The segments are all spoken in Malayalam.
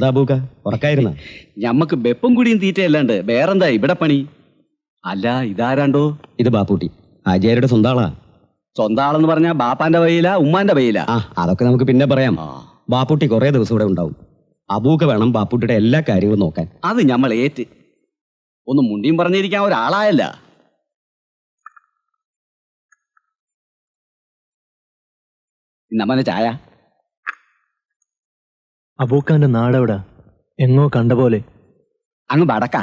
എന്താ ബൂക്ക ഉറക്കായിരുന്ന? ഞമ്മക്ക് വെപ്പും കുടിയും തീറ്റയല്ലാണ്ട് വേറെന്താ ഇവിടെ പണി? അല്ല ഇതാരാണ്ടോ? ഇത് ബാപ്പൂട്ടി, ആചാര്യയുടെ സ്വന്തം ആളാ. സ്വന്തം ആളെന്ന് പറഞ്ഞാ ബാപ്പാന്റെ വഴിയിലാ ഉമ്മാന്റെ വഴിയിലാ? അതൊക്കെ നമുക്ക് പിന്നെ പറയാം. ബാപ്പൂട്ടി കുറെ ദിവസം ഇവിടെ ഉണ്ടാവും. അബൂക്ക വേണം ബാപ്പൂട്ടിയുടെ എല്ലാ കാര്യങ്ങളും നോക്കാൻ. അത് ഞമ്മൾ ഏറ്റ്. ഒന്ന് മുണ്ടിയും പറഞ്ഞിരിക്കാൻ ഒരാളായല്ല. ഇന്നമ്മനെ ചായ. അബൂക്കാന്റെ നാടെവിടാ? എങ്ങോ കണ്ട പോലെ. അങ്ങ് വടക്കാ,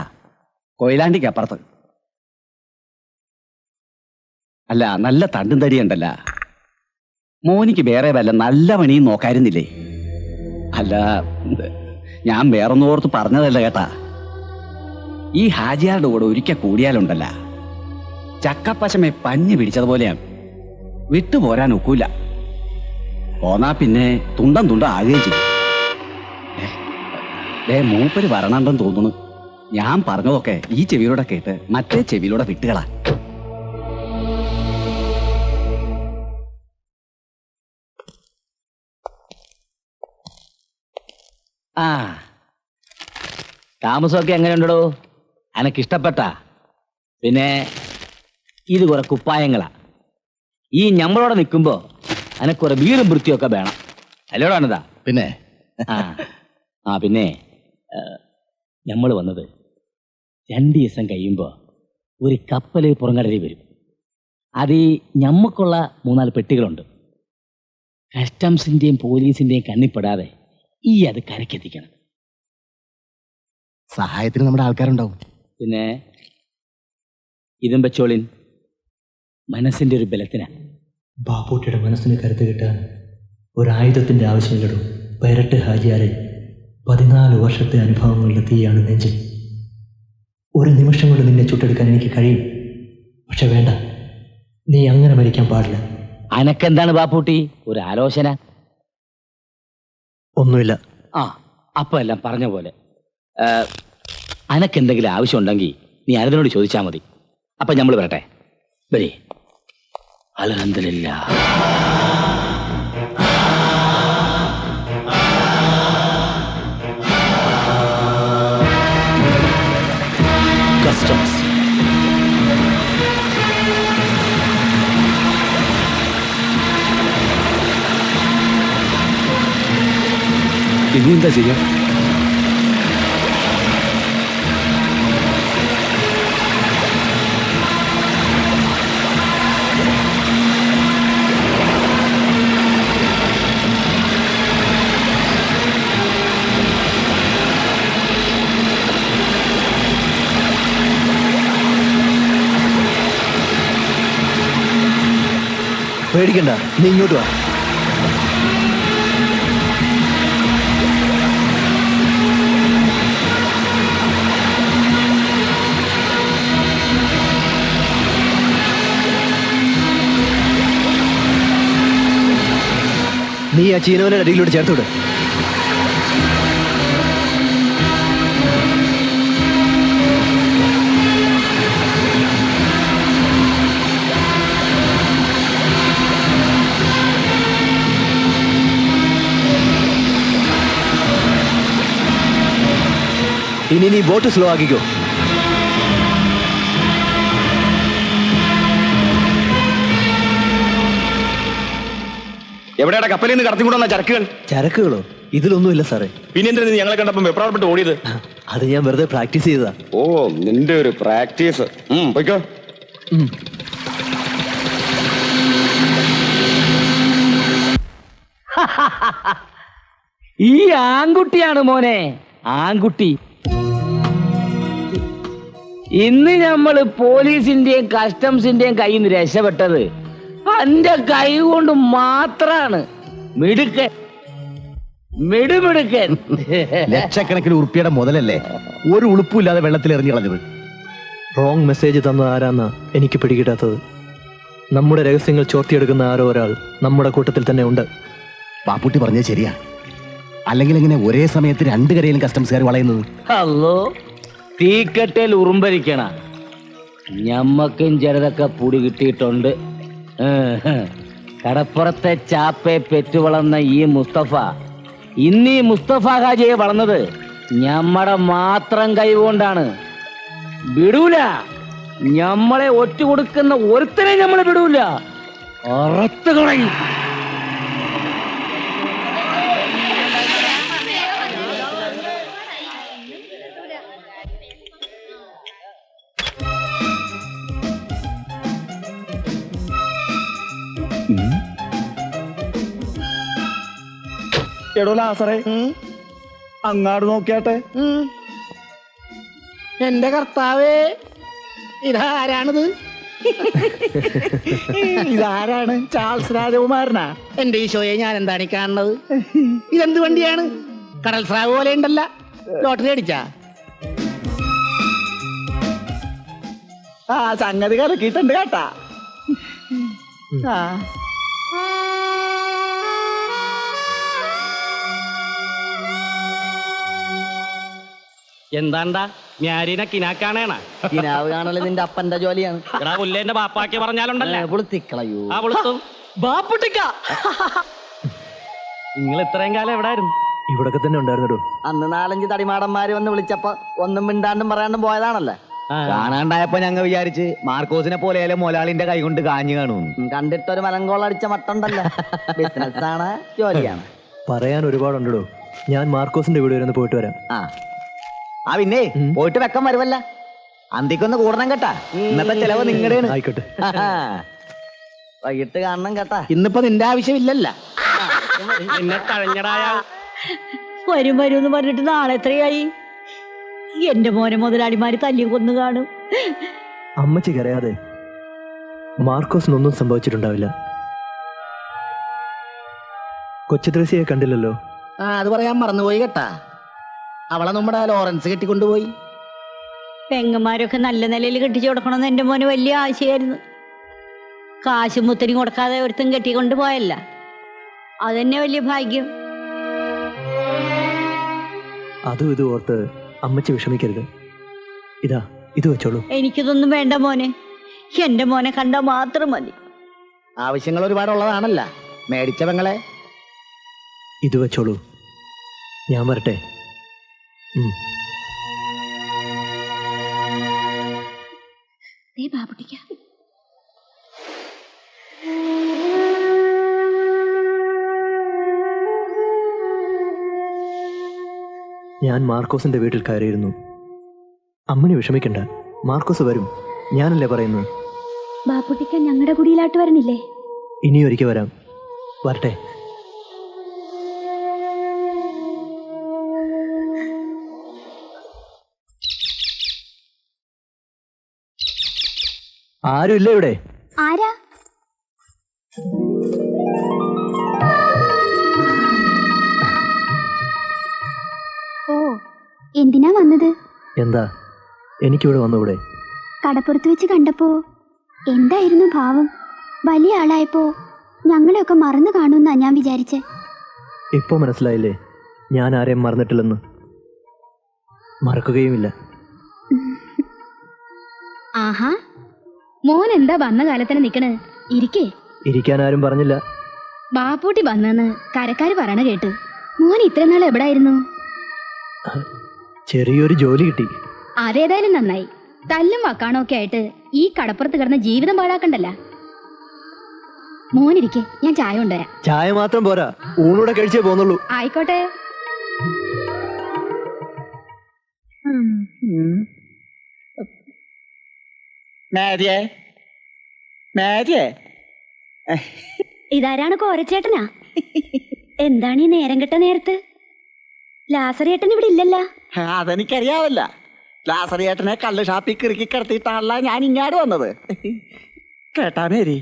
കൊയിലാണ്ടിക്ക് അപ്പുറത്ത്. അല്ല, നല്ല തണ്ടും തടിയുണ്ടല്ല. മോനിക്ക് വേറെ വല്ല നല്ല പണിയും നോക്കായിരുന്നില്ലേ? അല്ല, ഞാൻ വേറൊന്നും ഓർത്ത് പറഞ്ഞതല്ല കേട്ടാ. ഈ ഹാജിയാരുടെ കൂടെ ഒരിക്കൽ കൂടിയാലുണ്ടല്ല, ചക്കപ്പശമെ പഞ്ഞു പിടിച്ചതുപോലെയാണ്. വിട്ടുപോരാൻ ഒക്കൂല. പോന്നാ പിന്നെ തുണ്ടം ആകുകയും ചെയ്യും. മൂപ്പര് വരണണ്ടെന്ന് തോന്നുന്നു. ഞാൻ പറഞ്ഞതൊക്കെ ഈ ചെവിയിലൂടെ കേട്ട് മറ്റേ ചെവിയിലൂടെ വിട്ടുകളാ. താമസമൊക്കെ എങ്ങനെയുണ്ടോ? എനക്കിഷ്ടപ്പെട്ട? പിന്നെ ഇത് കുറെ കുപ്പായങ്ങളാ. ഈ ഞമ്മളോടെ നിൽക്കുമ്പോ എനക്കുറെ വീറും വൃത്തിയൊക്കെ വേണം. അല്ലോടാണിതാ? പിന്നെ പിന്നെ നമ്മൾ വന്നത് 2 ദിവസം കഴിയുമ്പോ ഒരു കപ്പല് പുറംകടലിൽ വരും. അത് ഞമ്മക്കുള്ള 3-4 പെട്ടികളുണ്ട്. കസ്റ്റംസിന്റെയും പോലീസിന്റെയും കണ്ണിപ്പെടാതെ ഈ അത് കരക്കെത്തിക്കണം. സഹായത്തിന് നമ്മുടെ ആൾക്കാരുണ്ടാവും. പിന്നെ ഇതും വെച്ചോളിൻ, മനസ്സിന്റെ ഒരു ബലത്തിനാ. ബാപ്പൂട്ടിയുടെ മനസ്സിന് കരുത്ത് കിട്ടാൻ ഒരായുധത്തിന്റെ ആവശ്യമില്ലടൂ. പരട്ട് ഹാജിയാരെ 14 വർഷത്തെ അനുഭവങ്ങളുടെ തീയാണ് നെഞ്ചിൽ. ഒരു നിമിഷം കൊണ്ട് നിന്നെ ചുട്ടെടുക്കാൻ എനിക്ക് കഴിയും. പക്ഷെ വേണ്ട, നീ അങ്ങനെ മരിക്കാൻ പാടില്ല. അനക്കെന്താണ് ബാപ്പൂട്ടി ഒരു ആലോചന? ഒന്നുമില്ല. അപ്പൊ എല്ലാം പറഞ്ഞ പോലെ. അനക്കെന്തെങ്കിലും ആവശ്യമുണ്ടെങ്കിൽ നീ അനതിനോട് ചോദിച്ചാൽ മതി. അപ്പൊ നമ്മൾ വരട്ടെ. വരി. അൽഹംദുലില്ലാ. കസ്റ്റംസ്. ഇനി എന്താ ചെയ്യാ? പേടിക്കണ്ട, നീ ഇങ്ങോട്ട് വാ. നീ ആ ചീനവന്റെ അടിയിലൂടെ ചേർത്തുവിട്. ഇനി നീ ബോട്ട് സ്ലോ ആക്കിക്കോ. എവിടെയാണ് കപ്പലിൽ നിന്ന് കടത്തിക്കൊണ്ടുവന്ന ചരക്കുകൾ? ചരക്കുകളോ? ഇതിലൊന്നുമില്ല സാറേ. പിന്നെ എന്തിനാ ഞങ്ങളെ കണ്ടപ്പോൾ വെപ്രാളപ്പെട്ട് ഓടിയത്? അത് ഞാൻ വെറുതെ പ്രാക്ടീസ് ചെയ്തതാ. ഓ, നിന്റെ ഒരു പ്രാക്ടീസ്. പോയിക്കോ. ഈ ആൺകുട്ടിയാണ് മോനെ, ആൺകുട്ടി. ഇന്ന് നമ്മള് പോലീസിന്റെയും കസ്റ്റംസിന്റെയും കയ്യിൽ നിന്ന് രക്ഷപ്പെട്ടത് എന്റെ കൈ കൊണ്ട് മാത്രാണ്. മിടുക്കൻ, മിടുമിടുക്കൻ. ലക്ഷക്കണക്കിന് ഉറുപ്പിയുടെ മുതലല്ലേ ഒരു ഉളുപ്പില്ലാതെ വെള്ളത്തിൽ എറിഞ്ഞു കളഞ്ഞത്. റോങ് മെസ്സേജ് തന്നത് ആരാന്നാ എനിക്ക് പിടികിട്ടാത്തത്. നമ്മുടെ രഹസ്യങ്ങൾ ചോർത്തിയെടുക്കുന്ന ആരോ ഒരാൾ നമ്മുടെ കൂട്ടത്തിൽ തന്നെ ഉണ്ട്. ബാപ്പൂട്ടി പറഞ്ഞത് ശരിയാ. അല്ലെങ്കിൽ എങ്ങനെ ഒരേ സമയത്ത് 2 കരയിലും കസ്റ്റംസുകാർ വളയുന്നത്? അല്ലോ, തീക്കട്ടയിൽ ഉറുമ്പരിക്കണ ഞമ്മക്കും ചിലതൊക്കെ പൊടി കിട്ടിയിട്ടുണ്ട്. കടപ്പുറത്തെ ചാപ്പയെ പെറ്റുവളർന്ന ഈ മുസ്തഫ ഇന്നീ മുസ്തഫ ഹാജിയെ വളർന്നത് ഞമ്മടെ മാത്രം കൈകൊണ്ടാണ്. വിടൂല, ഞമ്മളെ ഒറ്റ കൊടുക്കുന്ന ഒരുത്തനെ ഞമ്മളെ വിടൂല, അറത്ത് കളയും. എടോ ലാസറേ, അങ്ങാട് നോക്കിയാട്ടെ. എന്റെ കർത്താവേ, ഇതാരാണിത്? ഇതാരാണ്? ചാൾസ് രാജകുമാരനാ? എന്റെ ഈശോയെ, ഞാൻ എന്താണ് ഈ കാണുന്നത്? ഇതെന്ത് വണ്ടിയാണ്? കടൽ സ്രാവ് പോലെ ഉണ്ടല്ല. ലോട്ടറി അടിച്ചാ? ആ സംഗതി കലക്കിയിട്ടുണ്ട് കേട്ടാ. ആ എന്താണ്ടാ ഞാരീനെ കിനാക്കാണേണ? കിനാവ് കാണല് നിന്റെ അപ്പന്റെ ജോലിയാണ്. എടാ പുല്ലേന്റെ ബാപ്പാക്കി പറഞ്ഞാലുണ്ടല്ലേ പുളുത്തിക്കളയൂ. ആ പുളുത്തും. ബാപ്പുട്ടിക്ക, നിങ്ങൾ ഇത്രയും കാലം എവിടായിരുന്നു? ഇവിടൊക്കെ തന്നെ ഉണ്ടായിരുന്നോ? അന്ന് 4-5 തടിമാടന്മാര് വന്ന് വിളിച്ചപ്പോ ഒന്നും മിണ്ടാണ്ടും പറയാണ്ടും പോയതാണല്ലേ. കാണാണ്ടായപ്പോ ഞങ്ങൾ വിചാരിച്ച് മാർക്കോസിനെ പോലെ മൊലാളിന്റെ കൈ കൊണ്ട് കാഞ്ഞു കാണുന്നു. കണ്ടിട്ടൊരു മലങ്കോളടിച്ച മട്ടുണ്ടല്ലോ. ബിസിനസ് ആണ്, ജോലിയാണ്. പറയാൻ ഒരുപാടുണ്ടോ. ഞാൻ മാർക്കോസിന്റെ വീട് വരെ ഒന്ന് പോയിട്ട് വരാം. ആ പിന്നെ പോയിട്ട് വെക്കം വരുമല്ല. അന്തിക്കൊന്ന് കൂടണം കേട്ടാ. ഇന്നത്തെ ചെലവ് നിങ്ങളുടെയാണ്. ആയിക്കോട്ടെ. വൈകിട്ട് കാണണം കേട്ടാ. ഇന്നിപ്പോ നിന്റെ ആവശ്യമില്ലല്ല. നിന്നെ തഴഞ്ഞടായ വരും എന്ന് പറഞ്ഞിട്ട് നാളെ എത്രയായി? എന്റെ മോനെ മുതലാളിമാര് തല്ലി കൊന്നു കാണും. അമ്മച്ചിക്ക് അറിയാതെ മാർക്കോസിനൊന്നും സംഭവിച്ചിട്ടുണ്ടാവില്ല. കൊച്ചു ത്രേസ്യയെ കണ്ടില്ലല്ലോ. അത് പറയാൻ മറന്നുപോയി കേട്ടാ. അവളെ നമ്മുടെ ലോറൻസ് കെട്ടിക്കൊണ്ടുപോയി. പെങ്ങന്മാരൊക്കെ നല്ല നിലയിൽ കെട്ടിച്ചു കൊടുക്കണമെന്ന് എന്റെ മോന് വലിയ ആശയായിരുന്നു. കാശും മുത്തരി കൊടുക്കാതെ ഒരുത്തും കെട്ടിക്കൊണ്ട് പോയല്ല, അതന്നെ വലിയ ഭാഗ്യം. അതും ഇത് ഓർത്ത് അമ്മച്ചി വിഷമിക്കരുത്. ഇതാ ഇത് വെച്ചോളൂ. എനിക്കിതൊന്നും വേണ്ട മോനെ, എന്റെ മോനെ കണ്ടാൽ മാത്രം മതി. ആവശ്യങ്ങൾ ഒരുപാടുള്ളതാണല്ല മേടിച്ച പെങ്ങളെ. ഇത് വെച്ചോളൂ. ഞാൻ വരട്ടെ. ഞാൻ മാർക്കോസിന്റെ വീട്ടിൽ കയറിയിരുന്നു. അമ്മണി വിഷമിക്കണ്ട, മാർക്കോസ് വരും. ഞാനല്ലേ പറയുന്നത്. ബാപ്പുട്ടിക്ക ഞങ്ങളുടെ കുടിയിലാട്ട് വരണില്ലേ? ഇനിയൊരിക്കൽ വരാം. വരട്ടെ. ആരുമില്ല ഇവിടെ? ആരാ? ഓ, എന്തിനാ വന്നത്? എന്താ എനിക്കിവിടെ വന്നൂടെ? കടപ്പുറത്ത് വെച്ച് കണ്ടപ്പോ എന്തായിരുന്നു ഭാവം? വലിയ ആളായപ്പോ ഞങ്ങളെയൊക്കെ മറന്നു കാണുമെന്നാ ഞാൻ വിചാരിച്ചേ. ഇപ്പൊ മനസ്സിലായില്ലേ ഞാൻ ആരെയും മറന്നിട്ടില്ലെന്ന്? മറക്കുകയുമില്ല. ആഹാ, മോൻ എന്താ വന്ന കാലത്തന്നെ നിക്കണ്? ഇരിക്കേ. ഇരിക്കാൻ ആരും പറഞ്ഞില്ല. ബാപ്പൂട്ടി വന്നെന്ന് കരക്കാര് പറയണ കേട്ട്. മോൻ ഇത്ര നാൾ എവിടായിരുന്നു? ചെറിയൊരു ജോലി കിട്ടി. അതേതായാലും നന്നായി. തല്ലും വക്കാണോ ഒക്കെ ആയിട്ട് ഈ കടപ്പുറത്ത് കിടന്ന ജീവിതം പാഴാക്കണ്ടല്ല. മോനിരിക്കെ, ഞാൻ ചായ കൊണ്ടുവരാം. ചായ മാത്രം പോരാ, ഊണൂടെ കഴിച്ചേ പോന്നുള്ളൂ. ആയിക്കോട്ടെ. മേരിയേ, മേരിയേ, ഇതാരാണ്? കോരച്ചേട്ടനാ? എന്താണ് ഈ നേരം കെട്ട നേരത്ത്? ലാസറേട്ടൻ ഇവിടെ ഇല്ലല്ലോ. അതെനിക്കറിയാവല്ല. ലാസറിയേട്ടനെ കള്ള് ഷാപ്പിൽ കിറുക്കി കിടത്തിയിട്ടാണല്ല ഞാൻ ഇങ്ങാട് വന്നത്. കേട്ടാ മേരി,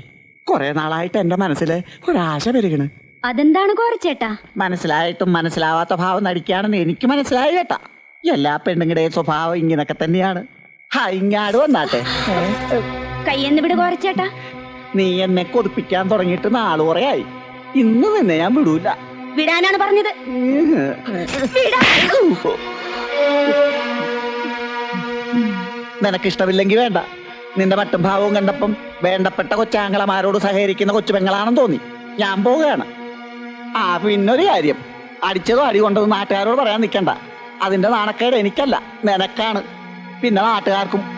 കുറെ നാളായിട്ട് എന്റെ മനസ്സില് ഒരാശ പെരുകണ്. അതെന്താണ് കോരച്ചേട്ടാ? മനസ്സിലായിട്ടും മനസ്സിലാവാത്ത ഭാവം നടിക്കാണെന്ന് എനിക്ക് മനസ്സിലായി കേട്ടാ. എല്ലാ പെണ്ണുങ്ങളുടെയും സ്വഭാവം ഇങ്ങനൊക്കെ തന്നെയാണ്. ഇങ്ങാട് വന്നാട്ടെ. കയ്യെന്ന് വിട് കോരച്ചേട്ടാ. നീ എന്നെ കൊതിപ്പിക്കാൻ തുടങ്ങിയിട്ട് നാളുകുറയായി. ഇന്ന് നിന്നെ ഞാൻ വിടൂല. വിടാനാണ് പറഞ്ഞത്. നിനക്കിഷ്ടമില്ലെങ്കിൽ വേണ്ട. നിന്റെ മട്ടും ഭാവവും കണ്ടപ്പം വേണ്ടപ്പെട്ട കൊച്ചാങ്ങളമാരോട് സഹകരിക്കുന്ന കൊച്ചു പെങ്ങളാണെന്ന് തോന്നി. ഞാൻ പോവുകയാണ്. പിന്നൊരു കാര്യം, അടിച്ചതോ അടി കൊണ്ടതും നാട്ടുകാരോട് പറയാൻ നിൽക്കണ്ട. അതിന്റെ നാണക്കേട് എനിക്കല്ല, നിനക്കാണ്, പിന്നെ നാട്ടുകാർക്കും.